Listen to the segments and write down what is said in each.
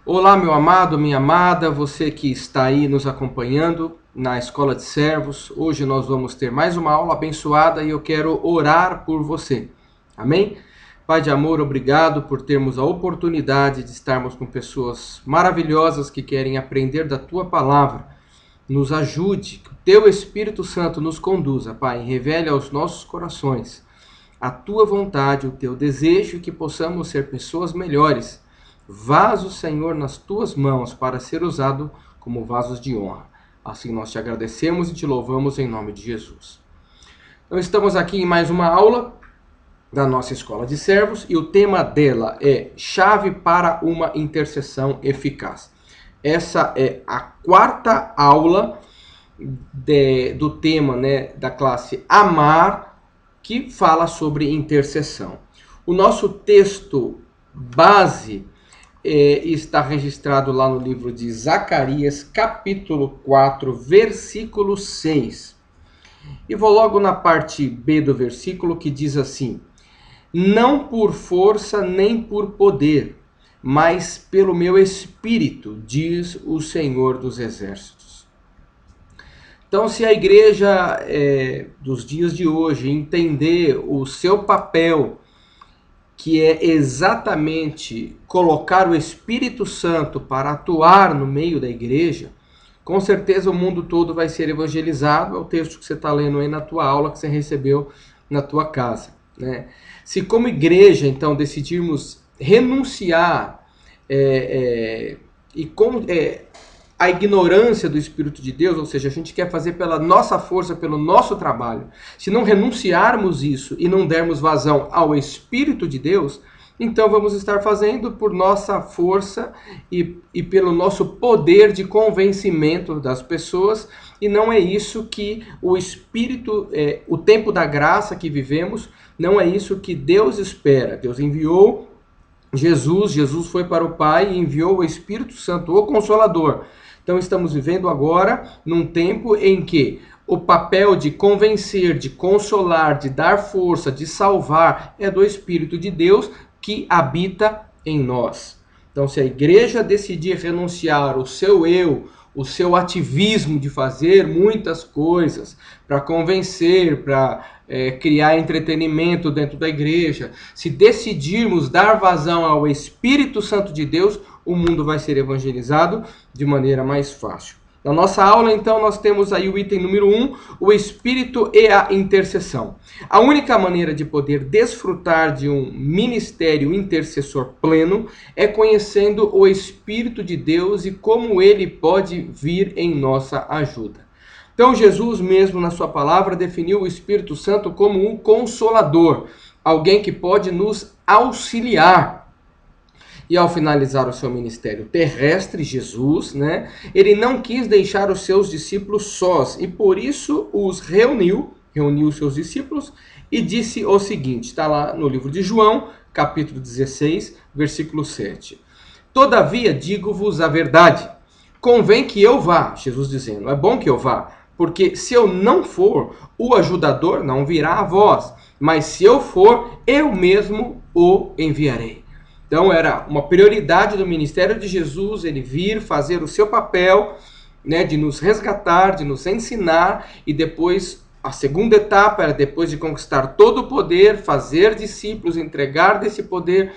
Olá, meu amado, minha amada, você que está aí nos acompanhando na Escola de Servos. Hoje nós vamos ter mais uma aula abençoada e eu quero orar por você. Amém? Pai de amor, obrigado por termos a oportunidade de estarmos com pessoas maravilhosas que querem aprender da Tua Palavra. Nos ajude, que o Teu Espírito Santo nos conduza, Pai, e revele aos nossos corações a Tua vontade, o Teu desejo e que possamos ser pessoas melhores. Vaso, Senhor, nas Tuas mãos para ser usado como vasos de honra. Assim nós te agradecemos e te louvamos em nome de Jesus. Então estamos aqui em mais uma aula da nossa Escola de Servos e o tema dela é Chave para uma Intercessão Eficaz. Essa é a quarta aula do tema, da classe Amar, que fala sobre intercessão. O nosso texto base está registrado lá no livro de Zacarias, capítulo 4, versículo 6. E vou logo na parte B do versículo, que diz assim: não por força nem por poder, mas pelo meu espírito, diz o Senhor dos Exércitos. Então, se a igreja dos dias de hoje entender o seu papel, que é exatamente colocar o Espírito Santo para atuar no meio da igreja, com certeza o mundo todo vai ser evangelizado. É o texto que você está lendo aí na tua aula, que você recebeu na tua casa, né? Se como igreja, então, decidirmos renunciar a ignorância do Espírito de Deus, ou seja, a gente quer fazer pela nossa força, pelo nosso trabalho, se não renunciarmos isso e não dermos vazão ao Espírito de Deus, então vamos estar fazendo por nossa força e pelo nosso poder de convencimento das pessoas, e não é isso que o Espírito, o tempo da graça que vivemos, não é isso que Deus espera. Deus enviou Jesus foi para o Pai e enviou o Espírito Santo, o Consolador. Então estamos vivendo agora num tempo em que o papel de convencer, de consolar, de dar força, de salvar é do Espírito de Deus que habita em nós. Então, se a igreja decidir renunciar o seu eu, o seu ativismo de fazer muitas coisas para convencer, para criar entretenimento dentro da igreja, se decidirmos dar vazão ao Espírito Santo de Deus, o mundo vai ser evangelizado de maneira mais fácil. Na nossa aula, então, nós temos aí o item número 1, o Espírito e a intercessão. A única maneira de poder desfrutar de um ministério intercessor pleno é conhecendo o Espírito de Deus e como ele pode vir em nossa ajuda. Então, Jesus mesmo, na sua palavra, definiu o Espírito Santo como um consolador, alguém que pode nos auxiliar. E ao finalizar o seu ministério terrestre, Jesus, ele não quis deixar os seus discípulos sós e por isso os reuniu os seus discípulos e disse o seguinte, está lá no livro de João, capítulo 16, versículo 7. Todavia digo-vos a verdade, convém que eu vá, Jesus dizendo, é bom que eu vá, porque se eu não for, o ajudador não virá a vós, mas se eu for, eu mesmo o enviarei. Então era uma prioridade do ministério de Jesus, ele vir fazer o seu papel, de nos resgatar, de nos ensinar, e depois, a segunda etapa era depois de conquistar todo o poder, fazer discípulos, entregar desse poder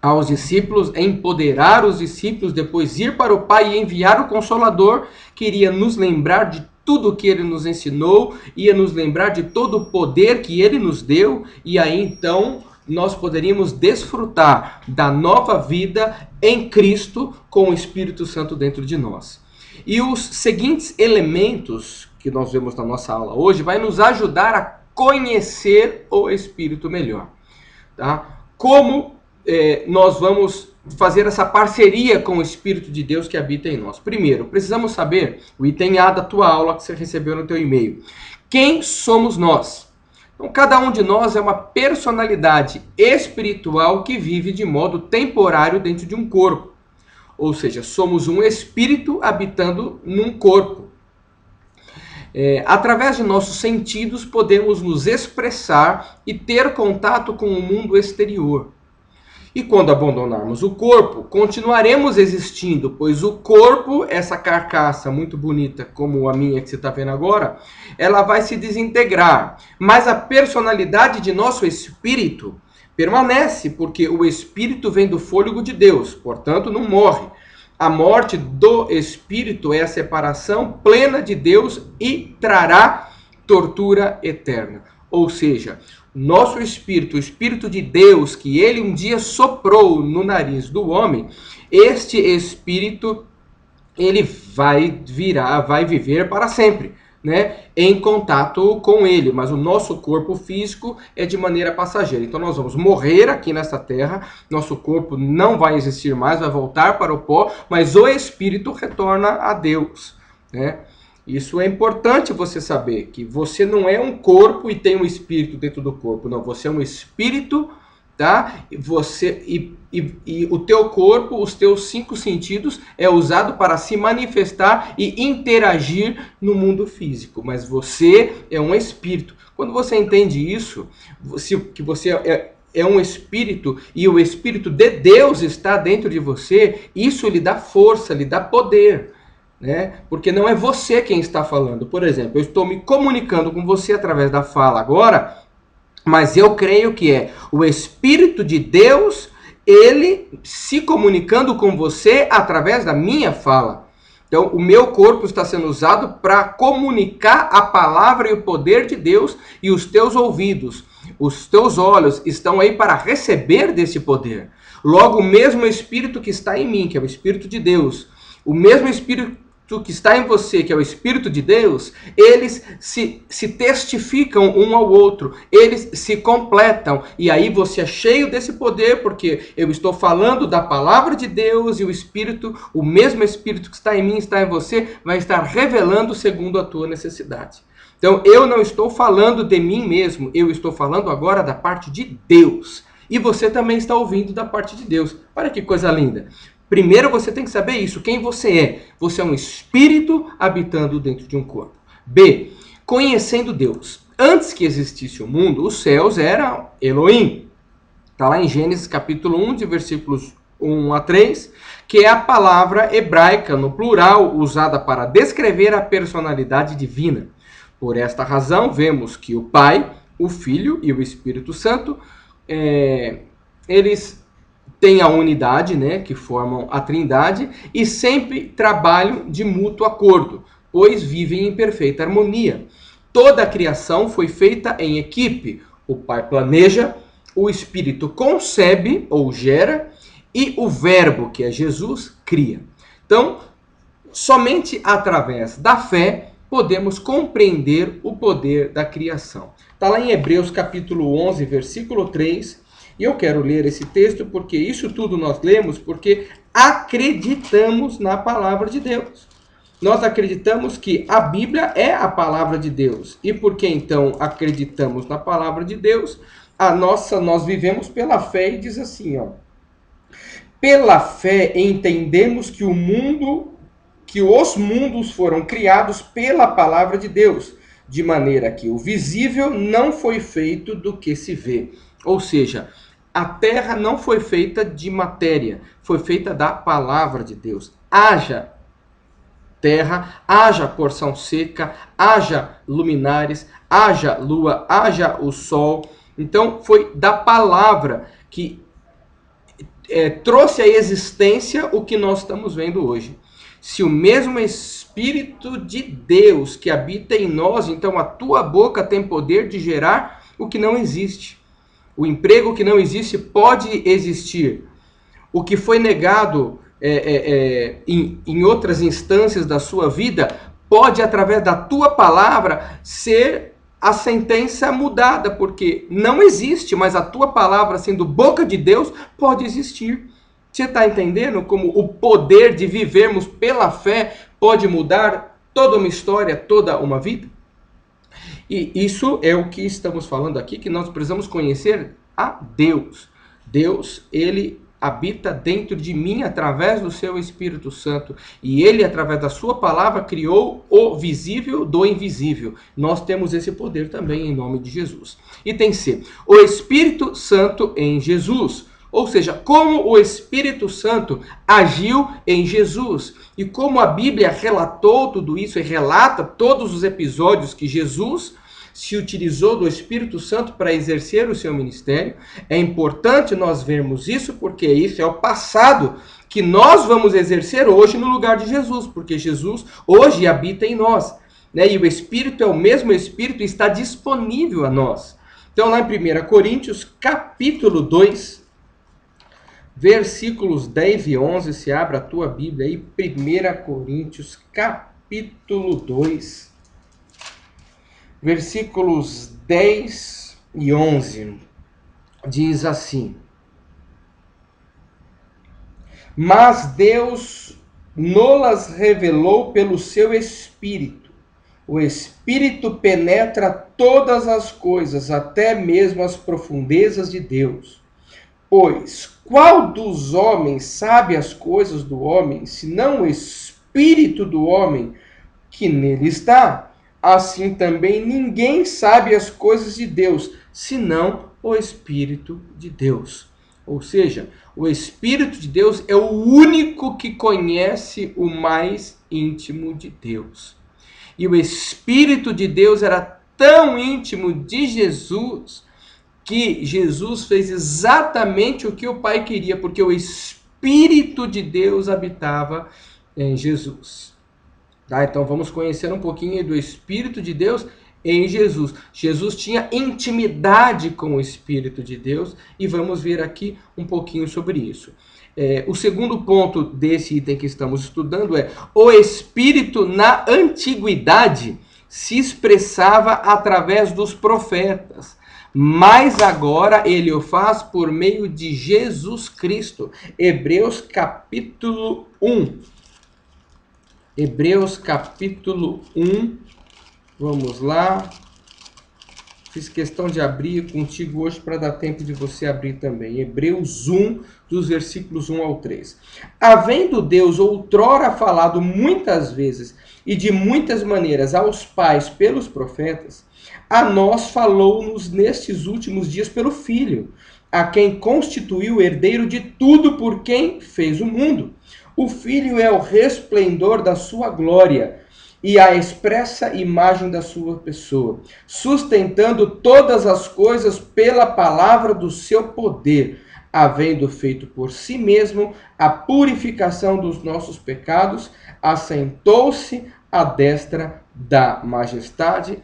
aos discípulos, empoderar os discípulos, depois ir para o Pai e enviar o Consolador, que iria nos lembrar de tudo o que ele nos ensinou, ia nos lembrar de todo o poder que ele nos deu, e aí então nós poderíamos desfrutar da nova vida em Cristo com o Espírito Santo dentro de nós. E os seguintes elementos que nós vemos na nossa aula hoje vai nos ajudar a conhecer o Espírito melhor. Tá? Como nós vamos fazer essa parceria com o Espírito de Deus que habita em nós? Primeiro, precisamos saber, o item A da tua aula que você recebeu no teu e-mail. Quem somos nós? Então, cada um de nós é uma personalidade espiritual que vive de modo temporário dentro de um corpo. Ou seja, somos um espírito habitando num corpo. Através de nossos sentidos, podemos nos expressar e ter contato com o mundo exterior. E quando abandonarmos o corpo, continuaremos existindo, pois o corpo, essa carcaça muito bonita, como a minha que você está vendo agora, ela vai se desintegrar. Mas a personalidade de nosso espírito permanece, porque o espírito vem do fôlego de Deus, portanto não morre. A morte do espírito é a separação plena de Deus e trará tortura eterna. Ou seja, nosso espírito, o espírito de Deus, que ele um dia soprou no nariz do homem, este espírito, ele vai viver para sempre, né? Em contato com ele, mas o nosso corpo físico é de maneira passageira. Então nós vamos morrer aqui nessa terra, nosso corpo não vai existir mais, vai voltar para o pó, mas o espírito retorna a Deus, né? Isso é importante você saber, que você não é um corpo e tem um espírito dentro do corpo. Não, você é um espírito, tá? E o teu corpo, os teus 5 sentidos, é usado para se manifestar e interagir no mundo físico. Mas você é um espírito. Quando você entende isso, que você é um espírito e o espírito de Deus está dentro de você, isso lhe dá força, lhe dá poder. Né? Porque não é você quem está falando. Por exemplo, eu estou me comunicando com você através da fala agora, mas eu creio que é o Espírito de Deus, ele se comunicando com você através da minha fala. Então, o meu corpo está sendo usado para comunicar a palavra e o poder de Deus, e os teus ouvidos, os teus olhos estão aí para receber desse poder. Logo, o mesmo Espírito que está em mim, que é o Espírito de Deus, o mesmo Espírito que está em você, que é o Espírito de Deus, eles se testificam um ao outro, eles se completam, e aí você é cheio desse poder, porque eu estou falando da palavra de Deus, e o Espírito, o mesmo Espírito que está em mim, está em você, vai estar revelando segundo a tua necessidade. Então, eu não estou falando de mim mesmo, eu estou falando agora da parte de Deus, e você também está ouvindo da parte de Deus. Olha que coisa linda. Primeiro você tem que saber isso, quem você é. Você é um espírito habitando dentro de um corpo. B, conhecendo Deus. Antes que existisse o mundo, os céus eram Elohim. Está lá em Gênesis capítulo 1, de versículos 1 a 3, que é a palavra hebraica, no plural, usada para descrever a personalidade divina. Por esta razão, vemos que o Pai, o Filho e o Espírito Santo, eles têm a unidade, né, que formam a Trindade, e sempre trabalham de mútuo acordo, pois vivem em perfeita harmonia. Toda a criação foi feita em equipe. O Pai planeja, o Espírito concebe ou gera, e o Verbo, que é Jesus, cria. Então, somente através da fé podemos compreender o poder da criação. Está lá em Hebreus capítulo 11, versículo 3, e eu quero ler esse texto porque isso tudo nós lemos porque acreditamos na palavra de Deus. Nós acreditamos que a Bíblia é a palavra de Deus. E porque então acreditamos na palavra de Deus, nós vivemos pela fé, e diz assim, ó: pela fé entendemos que os mundos foram criados pela palavra de Deus, de maneira que o visível não foi feito do que se vê. Ou seja, a terra não foi feita de matéria, foi feita da palavra de Deus. Haja terra, haja porção seca, haja luminares, haja lua, haja o sol. Então foi da palavra que trouxe à existência o que nós estamos vendo hoje. Se o mesmo Espírito de Deus que habita em nós, então a tua boca tem poder de gerar o que não existe. O emprego que não existe pode existir. O que foi negado em outras instâncias da sua vida pode, através da tua palavra, ser a sentença mudada, porque não existe, mas a tua palavra, sendo boca de Deus, pode existir. Você está entendendo como o poder de vivermos pela fé pode mudar toda uma história, toda uma vida? E isso é o que estamos falando aqui, que nós precisamos conhecer a Deus. Deus, ele habita dentro de mim através do seu Espírito Santo. E ele, através da sua palavra, criou o visível do invisível. Nós temos esse poder também em nome de Jesus. Item C. O Espírito Santo em Jesus. Ou seja, como o Espírito Santo agiu em Jesus. E como a Bíblia relatou tudo isso e relata todos os episódios que Jesus se utilizou do Espírito Santo para exercer o seu ministério. É importante nós vermos isso, porque isso é o passado que nós vamos exercer hoje no lugar de Jesus, porque Jesus hoje habita em nós, né? E o Espírito é o mesmo Espírito e está disponível a nós. Então lá em 1 Coríntios, capítulo 2, versículos 10 e 11, se abre a tua Bíblia aí, 1 Coríntios, capítulo 2, versículos 10 e 11, diz assim: Mas Deus nolas revelou pelo seu Espírito. O Espírito penetra todas as coisas, até mesmo as profundezas de Deus. Pois qual dos homens sabe as coisas do homem, senão o Espírito do homem que nele está? Assim também ninguém sabe as coisas de Deus, senão o Espírito de Deus. Ou seja, o Espírito de Deus é o único que conhece o mais íntimo de Deus. E o Espírito de Deus era tão íntimo de Jesus que Jesus fez exatamente o que o Pai queria, porque o Espírito de Deus habitava em Jesus. Tá? Então vamos conhecer um pouquinho do Espírito de Deus em Jesus. Jesus tinha intimidade com o Espírito de Deus e vamos ver aqui um pouquinho sobre isso. O segundo ponto desse item que estamos estudando é: o Espírito na antiguidade se expressava através dos profetas, mas agora ele o faz por meio de Jesus Cristo. Hebreus capítulo 1. Hebreus capítulo 1, vamos lá. Fiz questão de abrir contigo hoje para dar tempo de você abrir também. Hebreus 1, dos versículos 1 ao 3. Havendo Deus outrora falado muitas vezes e de muitas maneiras aos pais pelos profetas, a nós falou-nos nestes últimos dias pelo Filho, a quem constituiu o herdeiro de tudo, por quem fez o mundo. O Filho é o resplendor da sua glória e a expressa imagem da sua pessoa, sustentando todas as coisas pela palavra do seu poder, havendo feito por si mesmo a purificação dos nossos pecados, assentou-se à destra da majestade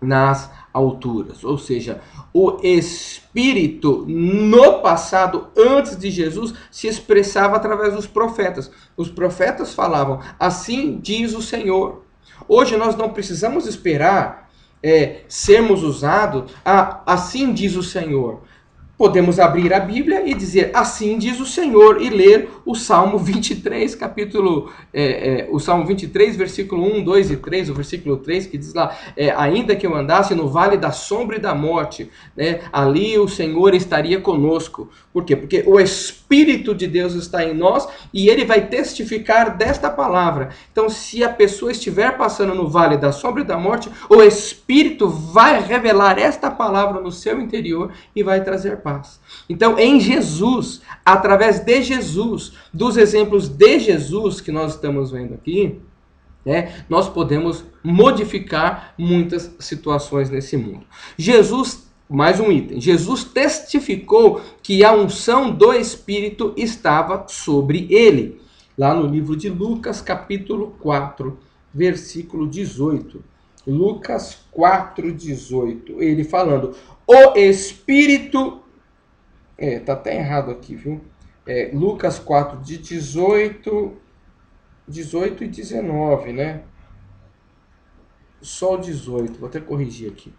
nas alturas. Ou seja, o Espírito no passado, antes de Jesus, se expressava através dos profetas. Os profetas falavam: assim diz o Senhor. Hoje nós não precisamos esperar sermos usados assim diz o Senhor. Podemos abrir a Bíblia e dizer: assim diz o Senhor, e ler o Salmo 23, o Salmo 23, versículo 1, 2 e 3, o versículo 3, que diz lá: ainda que eu andasse no vale da sombra e da morte, né, ali o Senhor estaria conosco. Por quê? Porque o Espírito de Deus está em nós e ele vai testificar desta palavra. Então, se a pessoa estiver passando no vale da sombra e da morte, o Espírito vai revelar esta palavra no seu interior e vai trazer paz. Então, em Jesus, através de Jesus, dos exemplos de Jesus que nós estamos vendo aqui, nós podemos modificar muitas situações nesse mundo. Jesus, mais um item, Jesus testificou que a unção do Espírito estava sobre ele. Lá no livro de Lucas, capítulo 4, versículo 18. Lucas 4, 18. Ele falando: o Espírito... tá até errado aqui, viu? Lucas 4, de 18 e 19, né? Só o 18, vou até corrigir aqui.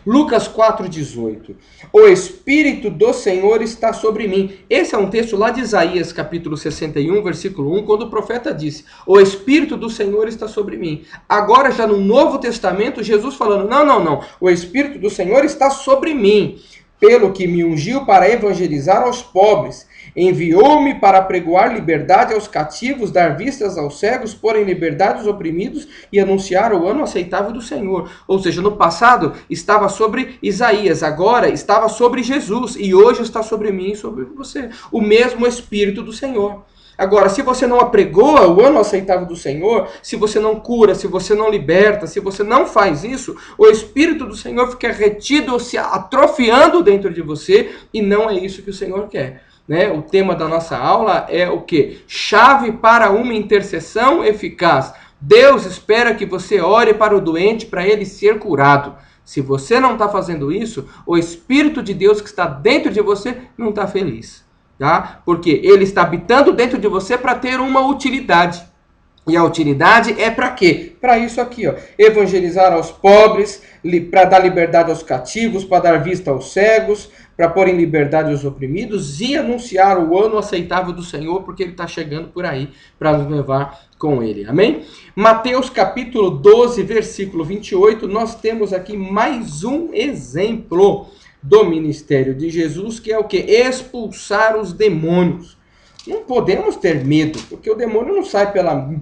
Lucas 4, 18. O Espírito do Senhor está sobre mim. Esse é um texto lá de Isaías, capítulo 61, versículo 1, quando o profeta disse: o Espírito do Senhor está sobre mim. Agora, já no Novo Testamento, Jesus falando: não. O Espírito do Senhor está sobre mim. pelo que me ungiu para evangelizar aos pobres, enviou-me para pregoar liberdade aos cativos, dar vistas aos cegos, pôr em liberdade os oprimidos e anunciar o ano aceitável do Senhor. Ou seja, no passado estava sobre Isaías, agora estava sobre Jesus e hoje está sobre mim e sobre você. O mesmo Espírito do Senhor. Agora, se você não apregoa o ano aceitável do Senhor, se você não cura, se você não liberta, se você não faz isso, o Espírito do Senhor fica retido, se atrofiando dentro de você, e não é isso que o Senhor quer. Né? O tema da nossa aula é o quê? Chave para uma intercessão eficaz. Deus espera que você ore para o doente, para ele ser curado. Se você não está fazendo isso, o Espírito de Deus que está dentro de você não está feliz. Tá? Porque ele está habitando dentro de você para ter uma utilidade. E a utilidade é para quê? Para isso aqui, ó. Evangelizar aos pobres, para dar liberdade aos cativos, para dar vista aos cegos, para pôr em liberdade os oprimidos e anunciar o ano aceitável do Senhor, porque ele está chegando por aí para nos levar com ele. Amém? Mateus capítulo 12, versículo 28, nós temos aqui mais um exemplo do ministério de Jesus, que é o que? Expulsar os demônios. Não podemos ter medo, porque o demônio não sai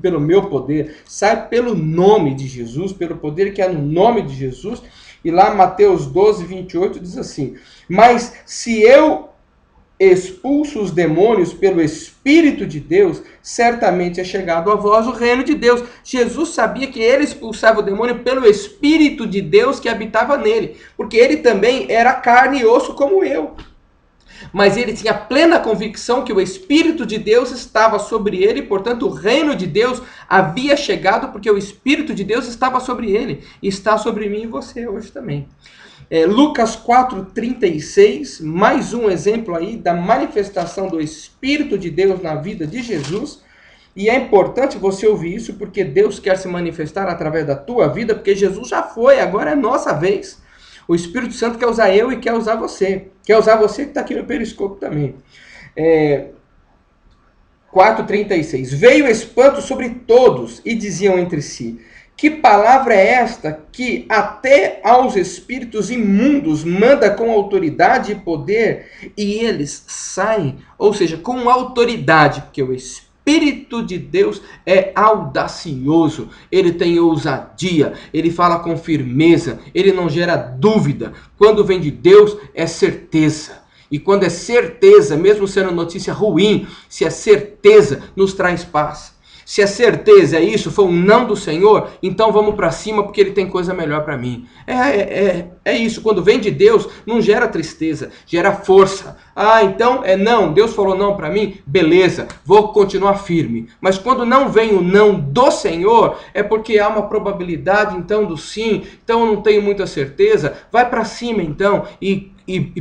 pelo meu poder, sai pelo nome de Jesus, pelo poder que é no nome de Jesus. E lá Mateus 12, 28 diz assim: mas se eu expulso os demônios pelo Espírito de Deus, certamente é chegado a vós o reino de Deus. Jesus sabia que ele expulsava o demônio pelo Espírito de Deus que habitava nele, porque ele também era carne e osso como eu. Mas ele tinha plena convicção que o Espírito de Deus estava sobre ele, portanto o reino de Deus havia chegado porque o Espírito de Deus estava sobre ele, e está sobre mim e você hoje também. Lucas 4,36, mais um exemplo aí da manifestação do Espírito de Deus na vida de Jesus. E é importante você ouvir isso, porque Deus quer se manifestar através da tua vida, porque Jesus já foi, agora é nossa vez. O Espírito Santo quer usar eu e quer usar você. Quer usar você que está aqui no Periscope também. 4,36. Veio espanto sobre todos e diziam entre si: que palavra é esta que até aos espíritos imundos manda com autoridade e poder e eles saem? Ou seja, com autoridade, porque o Espírito de Deus é audacioso, ele tem ousadia, ele fala com firmeza, ele não gera dúvida. Quando vem de Deus, é certeza. E quando é certeza, mesmo sendo notícia ruim, se é certeza, nos traz paz. Se a certeza é isso, foi um não do Senhor, então vamos para cima porque ele tem coisa melhor para mim. É isso, quando vem de Deus, não gera tristeza, gera força. Então não, Deus falou não para mim, beleza, vou continuar firme. Mas quando não vem o não do Senhor, é porque há uma probabilidade então do sim, então eu não tenho muita certeza. Vai para cima então e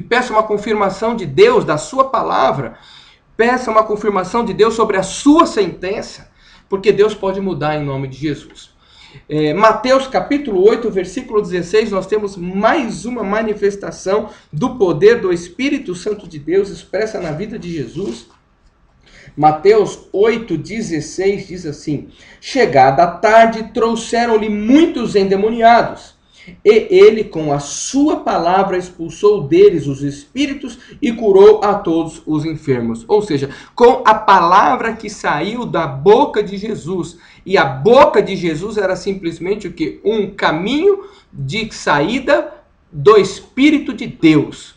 peça uma confirmação de Deus, da sua palavra. Peça uma confirmação de Deus sobre a sua sentença. Porque Deus pode mudar em nome de Jesus. Mateus capítulo 8, versículo 16, nós temos mais uma manifestação do poder do Espírito Santo de Deus expressa na vida de Jesus. Mateus 8, 16 diz assim: chegada a tarde, trouxeram-lhe muitos endemoniados. E ele, com a sua palavra, expulsou deles os espíritos e curou a todos os enfermos. Ou seja, com a palavra que saiu da boca de Jesus. E a boca de Jesus era simplesmente o quê? Um caminho de saída do Espírito de Deus.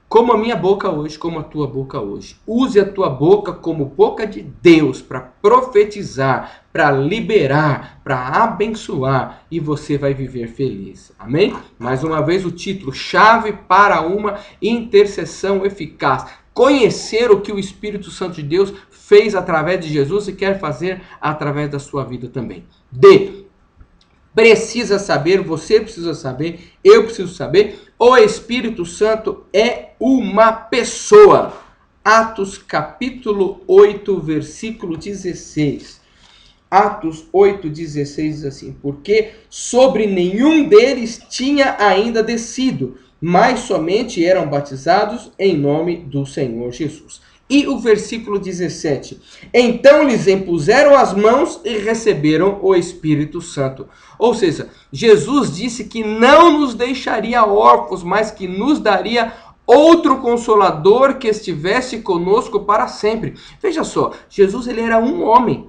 Como a minha boca hoje, como a tua boca hoje. Use a tua boca como boca de Deus para profetizar, para liberar, para abençoar, e você vai viver feliz. Amém? Mais uma vez o título: chave para uma intercessão eficaz. Conhecer o que o Espírito Santo de Deus fez através de Jesus e quer fazer através da sua vida também. Precisa saber, você precisa saber, eu preciso saber, o Espírito Santo é uma pessoa. Atos capítulo 8, versículo 16. Atos 8, 16 diz assim: porque sobre nenhum deles tinha ainda descido, mas somente eram batizados em nome do Senhor Jesus. E o versículo 17: então lhes impuseram as mãos e receberam o Espírito Santo. Ou seja, Jesus disse que não nos deixaria órfãos, mas que nos daria outro Consolador que estivesse conosco para sempre. Veja só, Jesus ele era um homem.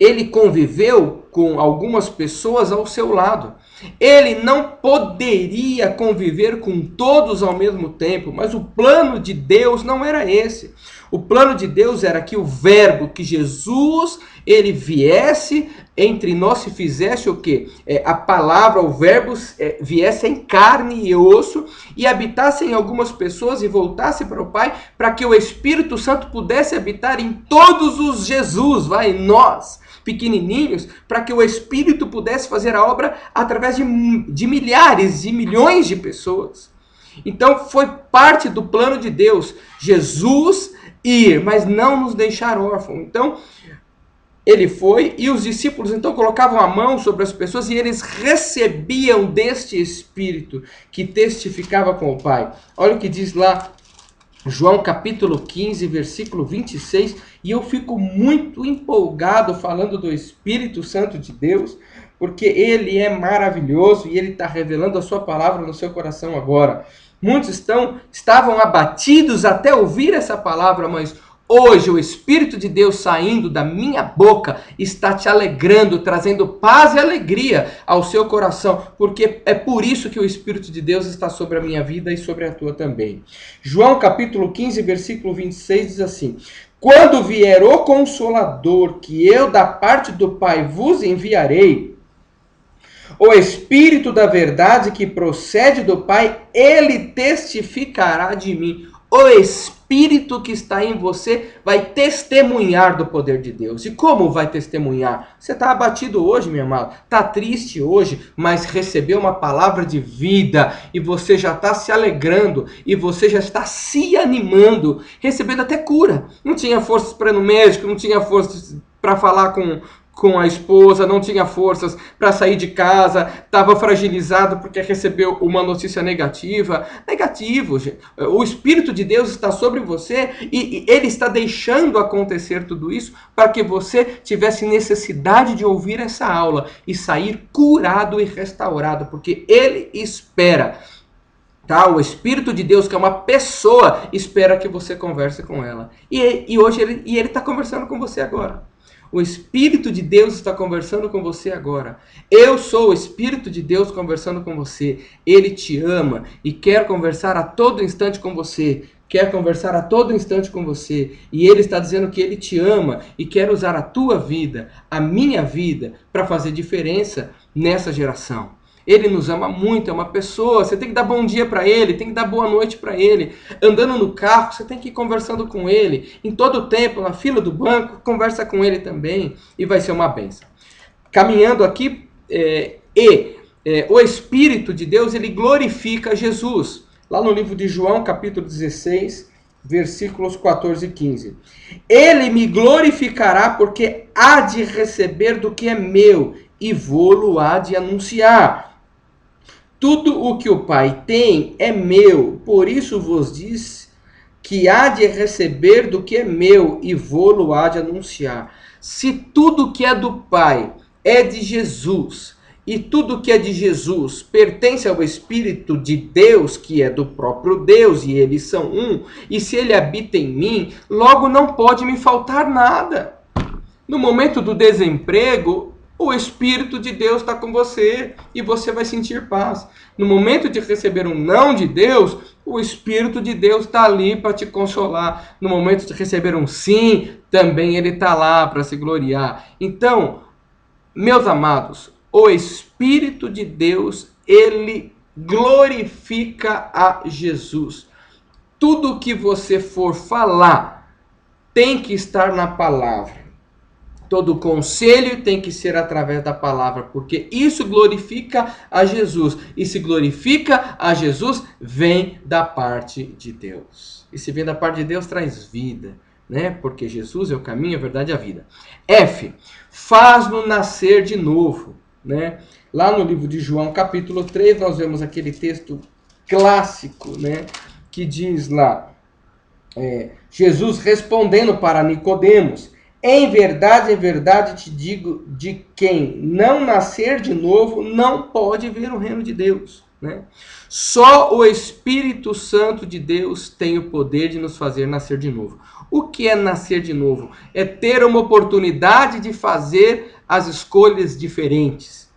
Ele conviveu com algumas pessoas ao seu lado. Ele não poderia conviver com todos ao mesmo tempo, mas o plano de Deus não era esse. O plano de Deus era que o Verbo, que Jesus, ele viesse entre nós, se fizesse o quê? A palavra, o Verbo viesse em carne e osso e habitasse em algumas pessoas e voltasse para o Pai, para que o Espírito Santo pudesse habitar em todos os Jesus, em nós, pequenininhos, para que o Espírito pudesse fazer a obra através de milhares e milhões de pessoas. Então foi parte do plano de Deus, Jesus ir, mas não nos deixar órfãos. Então ele foi e os discípulos então colocavam a mão sobre as pessoas e eles recebiam deste Espírito que testificava com o Pai. Olha o que diz lá João capítulo 15, versículo 26, e eu fico muito empolgado falando do Espírito Santo de Deus, porque ele é maravilhoso e ele está revelando a sua palavra no seu coração agora. Muitos estavam abatidos até ouvir essa palavra, mas hoje o Espírito de Deus saindo da minha boca está te alegrando, trazendo paz e alegria ao seu coração, porque é por isso que o Espírito de Deus está sobre a minha vida e sobre a tua também. João capítulo 15, versículo 26 diz assim: quando vier o Consolador, que eu da parte do Pai vos enviarei, o Espírito da verdade que procede do Pai, ele testificará de mim. O Espírito que está em você vai testemunhar do poder de Deus. E como vai testemunhar? Você está abatido hoje, meu amado. Está triste hoje, mas recebeu uma palavra de vida. E você já está se alegrando. E você já está se animando. Recebendo até cura. Não tinha forças para ir no médico. Não tinha forças para falar com a esposa, não tinha forças para sair de casa, estava fragilizado porque recebeu uma notícia negativa. Negativo, gente. O Espírito de Deus está sobre você e ele está deixando acontecer tudo isso para que você tivesse necessidade de ouvir essa aula e sair curado e restaurado, porque ele espera. Tá? O Espírito de Deus, que é uma pessoa, espera que você converse com ela. E hoje ele está conversando com você agora. O Espírito de Deus está conversando com você agora. Eu sou o Espírito de Deus conversando com você. Ele te ama e quer conversar a todo instante com você. Quer conversar a todo instante com você. E ele está dizendo que ele te ama e quer usar a tua vida, a minha vida, para fazer diferença nessa geração. Ele nos ama muito, é uma pessoa, você tem que dar bom dia para ele, tem que dar boa noite para ele. Andando no carro, você tem que ir conversando com ele. Em todo o tempo, na fila do banco, conversa com ele também e vai ser uma bênção. Caminhando aqui, o Espírito de Deus, ele glorifica Jesus. Lá no livro de João, capítulo 16, versículos 14 e 15. Ele me glorificará porque há de receber do que é meu e vou-lo há de anunciar. Tudo o que o Pai tem é meu, por isso vos diz que há de receber do que é meu e vou-lo há de anunciar. Se tudo que é do Pai é de Jesus, e tudo que é de Jesus pertence ao Espírito de Deus, que é do próprio Deus, e eles são um, e se ele habita em mim, logo não pode me faltar nada. No momento do desemprego, o Espírito de Deus está com você e você vai sentir paz. No momento de receber um não de Deus, o Espírito de Deus está ali para te consolar. No momento de receber um sim, também ele está lá para se gloriar. Então, meus amados, o Espírito de Deus, ele glorifica a Jesus. Tudo que você for falar tem que estar na palavra. Todo conselho tem que ser através da palavra, porque isso glorifica a Jesus. E se glorifica a Jesus, vem da parte de Deus. E se vem da parte de Deus, traz vida, né? Porque Jesus é o caminho, a verdade e a vida. F. Faz-no nascer de novo, né? Lá no livro de João, capítulo 3, nós vemos aquele texto clássico, né? Que diz lá, Jesus respondendo para Nicodemos: em verdade te digo, de quem não nascer de novo, não pode ver o reino de Deus. né? Só o Espírito Santo de Deus tem o poder de nos fazer nascer de novo. O que é nascer de novo? É ter uma oportunidade de fazer as escolhas diferentes.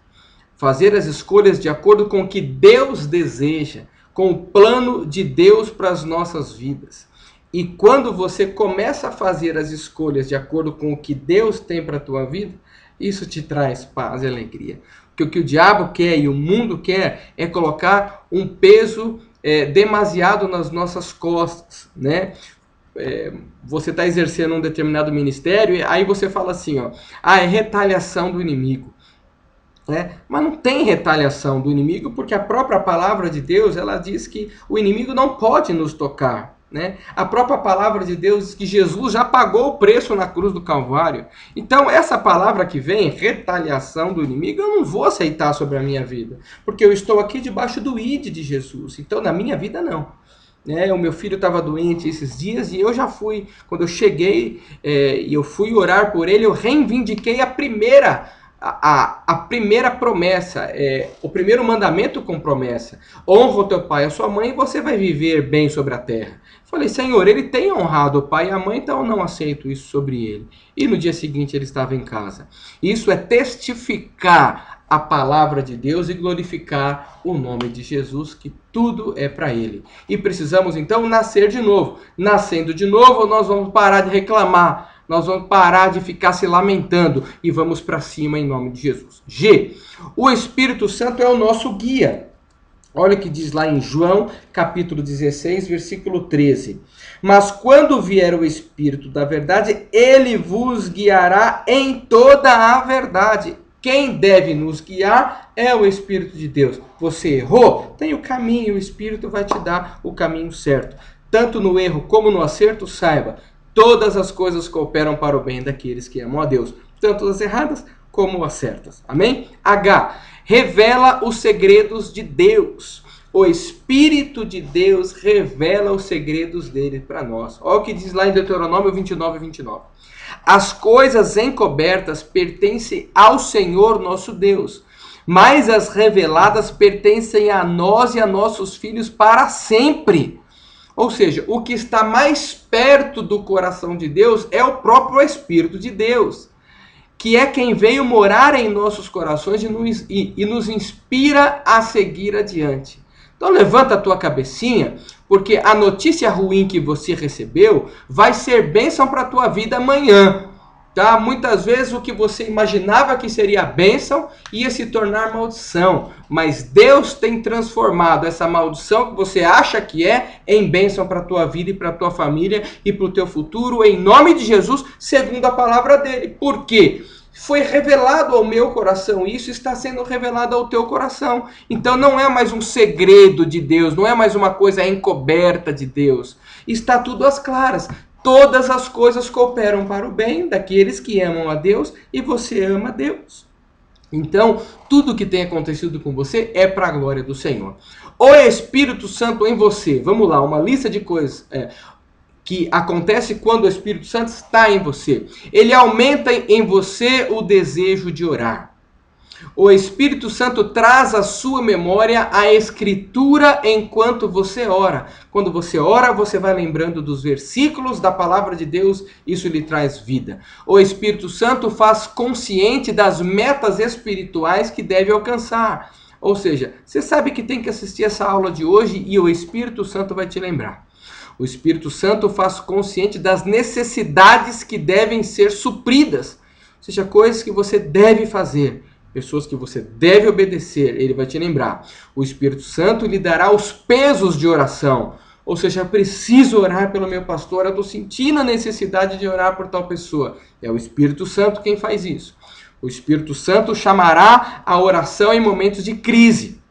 Fazer as escolhas de acordo com o que Deus deseja, com o plano de Deus para as nossas vidas. E quando você começa a fazer as escolhas de acordo com o que Deus tem para a tua vida, isso te traz paz e alegria. Porque o que o diabo quer e o mundo quer é colocar um peso demasiado nas nossas costas, né? Você está exercendo um determinado ministério e aí você fala assim, ó, é retaliação do inimigo. Mas não tem retaliação do inimigo, porque a própria palavra de Deus, ela diz que o inimigo não pode nos tocar. A própria palavra de Deus diz que Jesus já pagou o preço na cruz do Calvário. Então essa palavra que vem, retaliação do inimigo, eu não vou aceitar sobre a minha vida, porque eu estou aqui debaixo do ID de Jesus. Então na minha vida não. O meu filho estava doente esses dias e eu já fui, quando eu cheguei e eu fui orar por ele, eu reivindiquei a primeira promessa, o primeiro mandamento com promessa: honra o teu pai e a sua mãe e você vai viver bem sobre a terra. Falei, Senhor, ele tem honrado o pai e a mãe, então eu não aceito isso sobre ele. E no dia seguinte ele estava em casa. Isso é testificar a palavra de Deus e glorificar o nome de Jesus, que tudo é para ele. E precisamos então nascer de novo. Nascendo de novo, nós vamos parar de reclamar. Nós vamos parar de ficar se lamentando e vamos para cima em nome de Jesus. G. O Espírito Santo é o nosso guia. Olha o que diz lá em João, capítulo 16, versículo 13. Mas quando vier o Espírito da verdade, ele vos guiará em toda a verdade. Quem deve nos guiar é o Espírito de Deus. Você errou? Tem o caminho, o Espírito vai te dar o caminho certo. Tanto no erro como no acerto, saiba, todas as coisas cooperam para o bem daqueles que amam a Deus, tanto as erradas como as certas. Amém? H. Revela os segredos de Deus. O Espírito de Deus revela os segredos dele para nós. Olha o que diz lá em Deuteronômio 29, 29. As coisas encobertas pertencem ao Senhor nosso Deus, mas as reveladas pertencem a nós e a nossos filhos para sempre. Ou seja, o que está mais perto do coração de Deus é o próprio Espírito de Deus, que é quem veio morar em nossos corações e nos inspira a seguir adiante. Então levanta a tua cabecinha, porque a notícia ruim que você recebeu vai ser bênção para a tua vida amanhã. Tá? Muitas vezes o que você imaginava que seria bênção ia se tornar maldição. Mas Deus tem transformado essa maldição que você acha que em bênção para a tua vida e para a tua família e para o teu futuro, em nome de Jesus, segundo a palavra dele. Por quê? Foi revelado ao meu coração, isso está sendo revelado ao teu coração. Então não é mais um segredo de Deus, não é mais uma coisa encoberta de Deus. Está tudo às claras. Todas as coisas cooperam para o bem daqueles que amam a Deus e você ama a Deus. Então, tudo que tem acontecido com você é para a glória do Senhor. O Espírito Santo em você, vamos lá, uma lista de coisas que acontece quando o Espírito Santo está em você. Ele aumenta em você o desejo de orar. O Espírito Santo traz à sua memória a Escritura enquanto você ora. Quando você ora, você vai lembrando dos versículos da palavra de Deus, isso lhe traz vida. O Espírito Santo faz consciente das metas espirituais que deve alcançar. Ou seja, você sabe que tem que assistir essa aula de hoje e o Espírito Santo vai te lembrar. O Espírito Santo faz consciente das necessidades que devem ser supridas. Ou seja, coisas que você deve fazer. Pessoas que você deve obedecer, ele vai te lembrar. O Espírito Santo lhe dará os pesos de oração. Ou seja, preciso orar pelo meu pastor, eu estou sentindo a necessidade de orar por tal pessoa. É o Espírito Santo quem faz isso. O Espírito Santo chamará a oração em momentos de crise.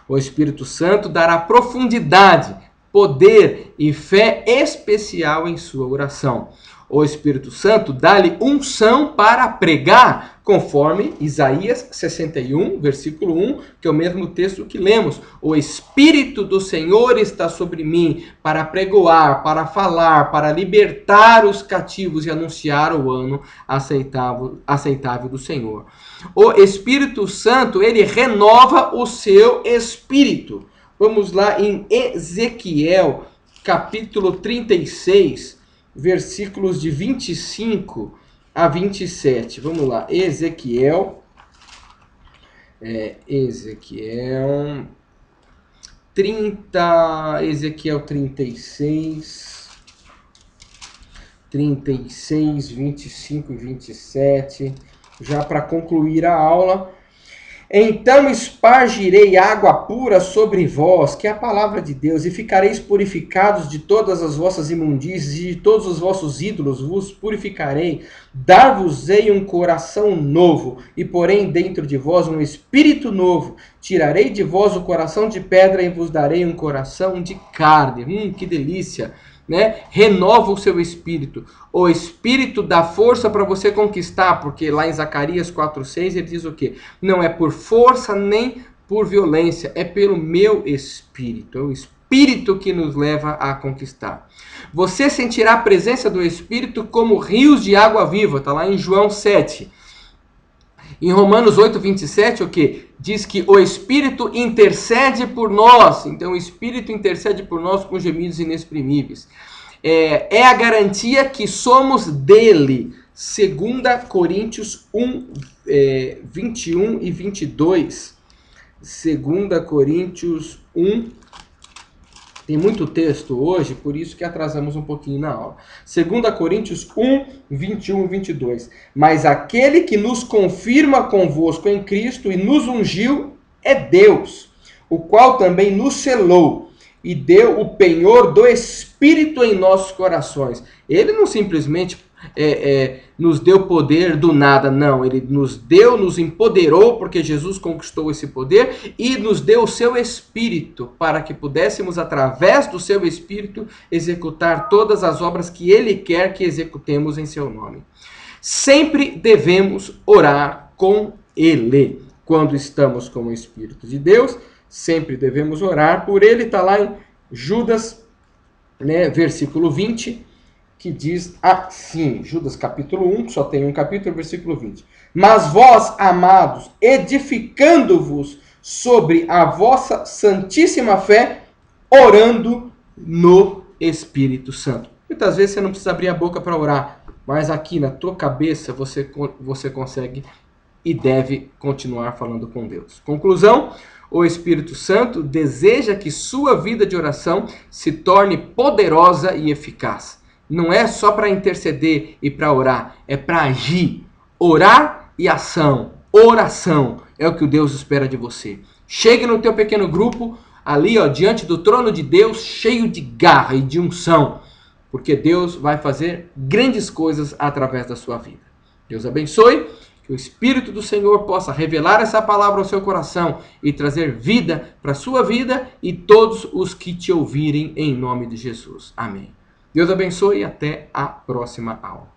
O Espírito Santo dará profundidade, poder e fé especial em sua oração. O Espírito Santo dá-lhe unção para pregar conforme Isaías 61, versículo 1, que é o mesmo texto que lemos. O Espírito do Senhor está sobre mim para pregoar, para falar, para libertar os cativos e anunciar o ano aceitável do Senhor. O Espírito Santo, ele renova o seu espírito. Vamos lá em Ezequiel, capítulo 36, versículos de 25 a 27. Vamos lá, Ezequiel 36, 25 e 27, já para concluir a aula. Então espargirei água pura sobre vós, que é a palavra de Deus, e ficareis purificados de todas as vossas imundícies, e de todos os vossos ídolos vos purificarei. Dar-vos-ei um coração novo, e porém dentro de vós um espírito novo. Tirarei de vós o coração de pedra, e vos darei um coração de carne. Que delícia! Né? Renova o seu espírito. O espírito dá força para você conquistar, porque lá em Zacarias 4:6 ele diz o quê? Não é por força nem por violência, é pelo meu espírito. É o espírito que nos leva a conquistar. Você sentirá a presença do espírito como rios de água viva, está lá em João 7. Em Romanos 8:27, o que? Diz que o Espírito intercede por nós. Então, o Espírito intercede por nós com gemidos inexprimíveis. É a garantia que somos dele. 2 Coríntios 1, 21 e 22. 2 Coríntios 1. Tem muito texto hoje, por isso que atrasamos um pouquinho na aula. 2 Coríntios 1, 21 e 22. Mas aquele que nos confirma convosco em Cristo e nos ungiu é Deus, o qual também nos selou e deu o penhor do Espírito em nossos corações. Ele não simplesmente nos deu poder do nada, não. Ele nos empoderou, porque Jesus conquistou esse poder, e nos deu o seu Espírito, para que pudéssemos, através do seu Espírito, executar todas as obras que ele quer que executemos em seu nome. Sempre devemos orar com ele. Quando estamos com o Espírito de Deus, sempre devemos orar por ele. Está lá em Judas, versículo 20, que diz assim, Judas capítulo 1, só tem um capítulo, versículo 20. Mas vós, amados, edificando-vos sobre a vossa santíssima fé, orando no Espírito Santo. Muitas vezes você não precisa abrir a boca para orar, mas aqui na tua cabeça você consegue e deve continuar falando com Deus. Conclusão, o Espírito Santo deseja que sua vida de oração se torne poderosa e eficaz. Não é só para interceder e para orar, é para agir. Orar e ação, oração, é o que o Deus espera de você. Chegue no teu pequeno grupo, ali diante do trono de Deus, cheio de garra e de unção, porque Deus vai fazer grandes coisas através da sua vida. Deus abençoe, que o Espírito do Senhor possa revelar essa palavra ao seu coração e trazer vida para a sua vida e todos os que te ouvirem em nome de Jesus. Amém. Deus abençoe e até a próxima aula.